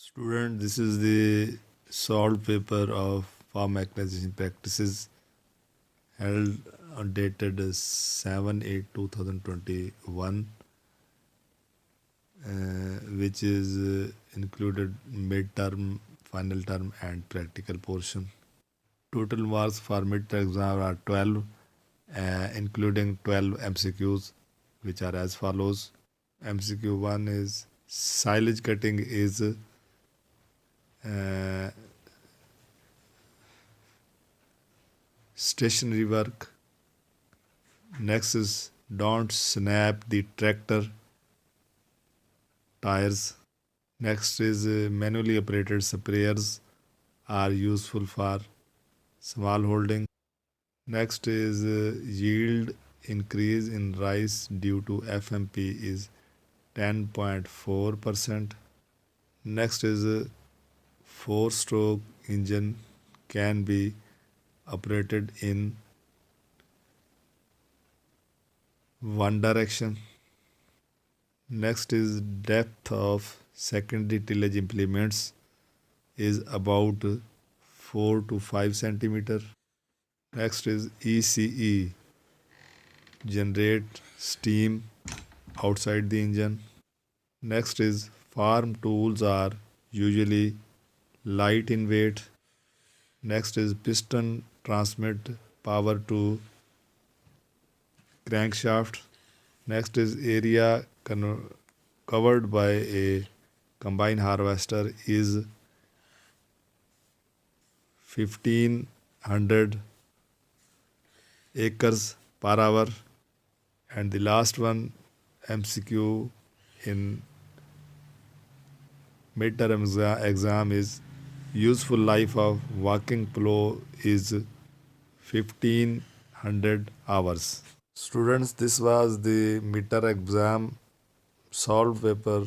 Student, this is the solved paper of farm mechanization practices held on dated 7/8/2021, which is included midterm, final term, and practical portion. Total marks for midterm exam are 12, including 12 MCQs, which are as follows. MCQ 1 is silage cutting is stationary work. Next is don't snap the tractor tires. Next is manually operated sprayers are useful for small holding. Next is yield increase in rice due to FMP is 10.4%. Next is four stroke engine can be operated in one direction. Next is depth of secondary tillage implements is about 4 to 5 centimeter. Next is ECE generate steam outside the engine. Next is farm tools are usually light in weight. Next is piston transmit power to crankshaft. Next is area covered by a combine harvester is 1500 acres per hour. And the last one, MCQ in midterm exam is useful life of walking plow is 1500 hours. Students, this was the midterm exam solved paper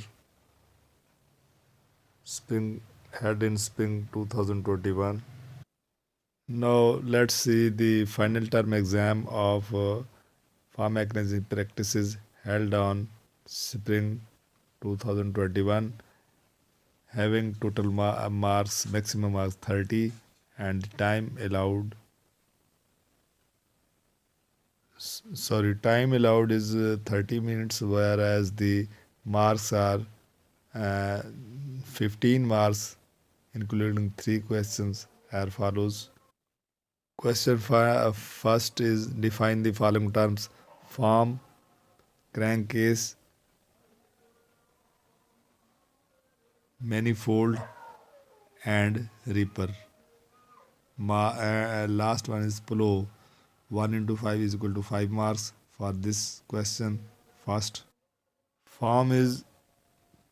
spring had in spring 2021. Now let's see the final term exam of farm mechanizing practices held on spring 2021, having total marks, maximum marks 30, and time allowed. Time allowed is 30 minutes, whereas the marks are uh, 15 marks, including three questions as follows. Question first is define the following terms: farm, crankcase, manifold, and reaper. Last one is plow. 1 into 5 is equal to 5 marks for this question. First, farm is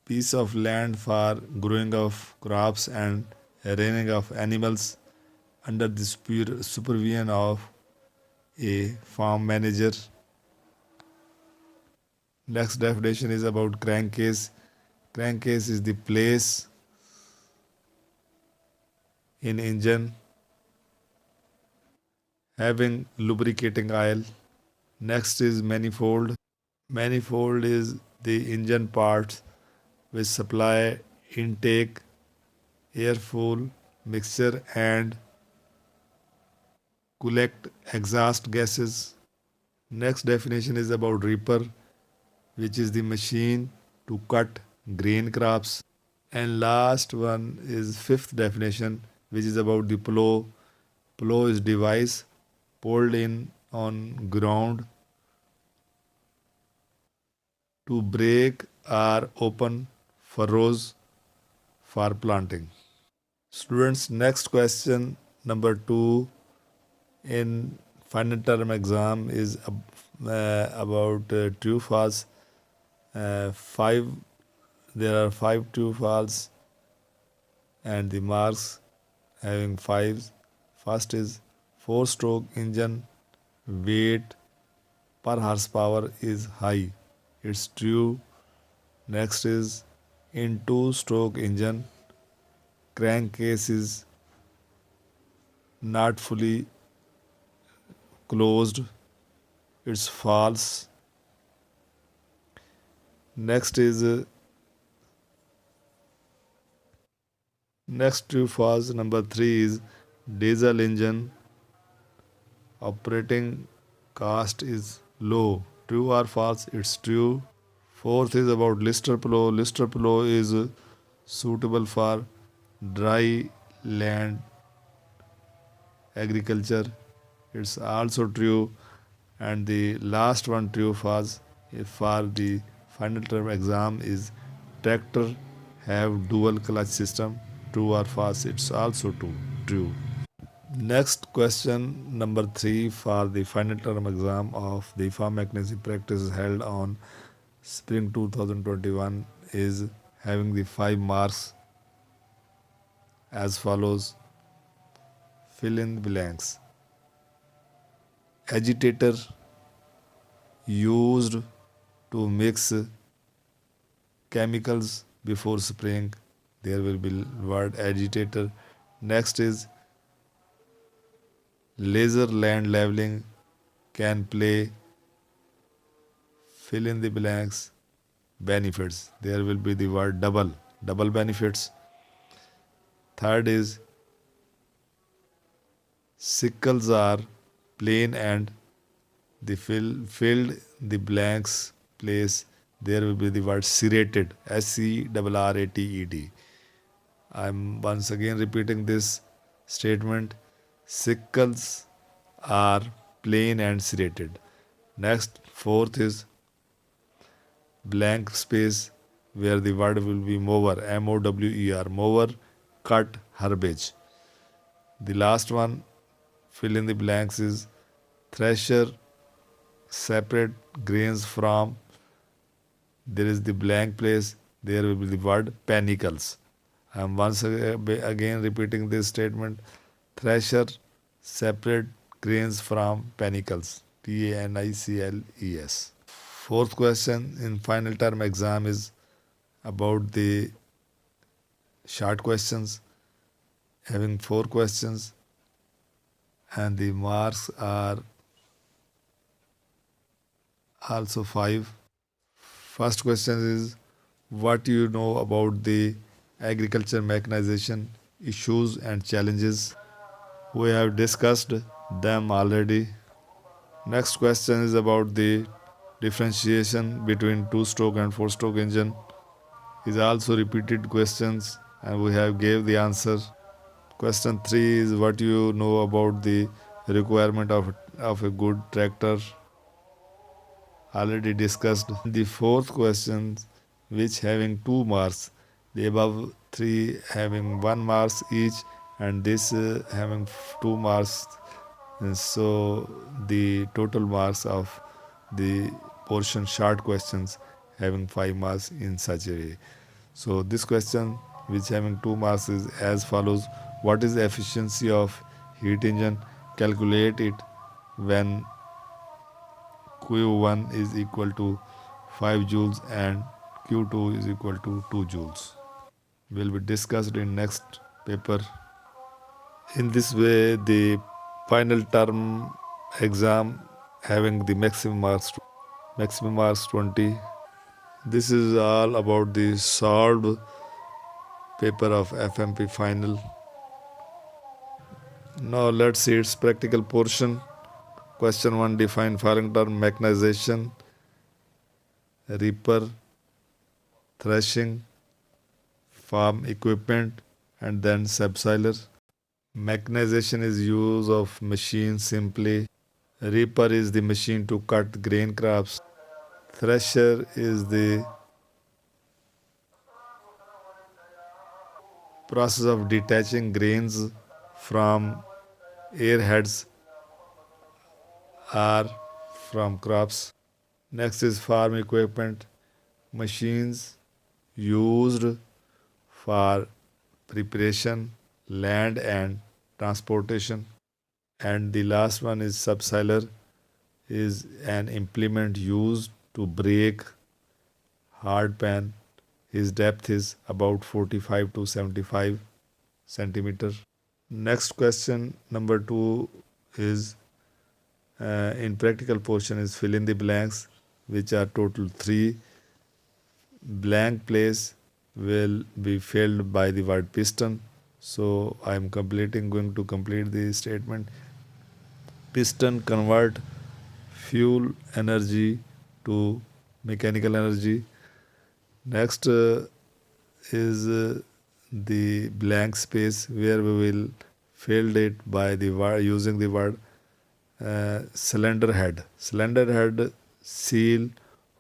piece of land for growing of crops and rearing of animals under the supervision of a farm manager. Next definition is about crankcase. Crankcase is the place in engine having lubricating oil. Next is manifold. Manifold is the engine parts which supply intake, airflow, mixture, and collect exhaust gases. Next definition is about reaper, which is the machine to cut grain crops. And last one is fifth definition, which is about the plow. Plow is device pulled in on ground to break or open furrows for planting. Students, next question number 2 in final term exam is about true false. Five There are five true false and the marks having fives. First is four stroke engine weight per horsepower is high. It's true. Next is in two stroke engine crankcase is not fully closed. It's false. Next is Next true false number 3 is diesel engine operating cost is low. True or false? It's true. Fourth is about Lister plow. Lister plow is suitable for dry land agriculture. It's also true. And the last one true false for the final term exam is tractor have dual clutch system. True or false? It's also true. True. Next question number 3 for the final term exam of the farm mechanics practice held on spring 2021 is having the 5 marks as follows. Fill in the blanks. Agitator used to mix chemicals before spraying. There will be word agitator. Next is laser land leveling can play fill in the blanks benefits. There will be the word double benefits. Third is sickles are plain and the filled the blanks place. There will be the word serrated. SCRRATED. I'm once again repeating this statement. Sickles are plain and serrated. Next, fourth is blank space where the word will be mower. MOWER. Mower cut herbage. The last one, fill in the blanks, is thresher separate grains from. There is the blank place. There will be the word panicles. I am once again repeating this statement. Thresher separate grains from panicles. PANICLES. Fourth question in final term exam is about the short questions, having 4 questions, and the marks are also 5. First question is what do you know about the agriculture mechanization issues and challenges? We have discussed them already. Next question is about the differentiation between two-stroke and four-stroke engine. Is also repeated questions and we have gave the answer. Question 3 is what you know about the requirement of a good tractor. Already discussed. The fourth question which having 2 marks. The above 3 having 1 marks each and this having 2 marks. And so the total marks of the portion short questions having 5 marks in such a way. So this question which having 2 marks is as follows. What is the efficiency of heat engine? Calculate it when Q1 is equal to 5 joules and Q2 is equal to 2 joules. Will be discussed in next paper. In this way, the final term exam having the maximum marks 20. This is all about the solved paper of FMP final. Now let's see its practical portion. Question 1, define following term mechanization, reaper, threshing, farm equipment, and then subsoiler. Mechanization is use of machine simply. Reaper is the machine to cut grain crops. Thresher is the process of detaching grains from airheads or from crops. Next is farm equipment, machines used for preparation, land and transportation. And the last one is subsoiler, is an implement used to break hard pan. His depth is about 45 to 75 centimeter. Next question number 2 is in practical portion is fill in the blanks, which are total 3. Blank place will be filled by the word piston. So I'm going to complete the statement. Piston convert fuel energy to mechanical energy. Next is the blank space where we will fill it by the word using the word cylinder head. Cylinder head, seal,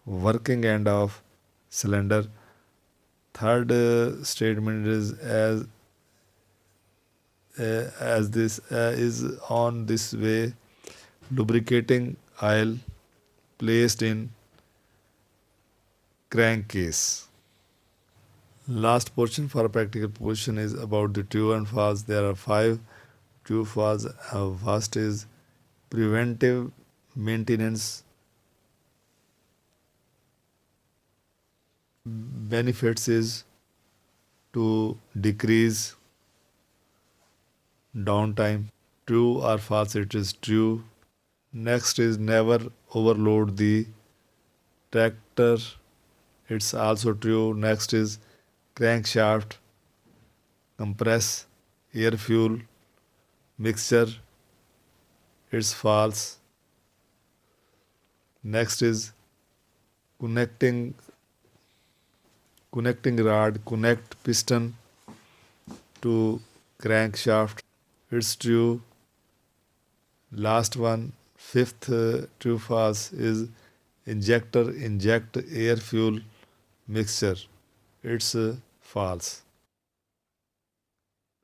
working end of cylinder. Third statement is as this is on this way, lubricating oil placed in crankcase. Last portion for a practical portion is about the true and false. There are five true false. First is preventive maintenance benefits is to decrease downtime. True or false? It is true. Next is never overload the tractor. It's also true. Next is crankshaft compress air fuel mixture. It's false. Next is connecting connecting rod connect piston to crankshaft. It's true. Last one, fifth true false is injector inject air fuel mixture. It's false.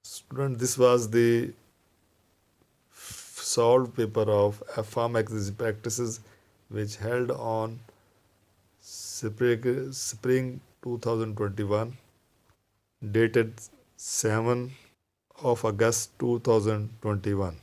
Student, this was the solved paper of farm exercise practices which held on spring 2021, dated 7 of August 2021.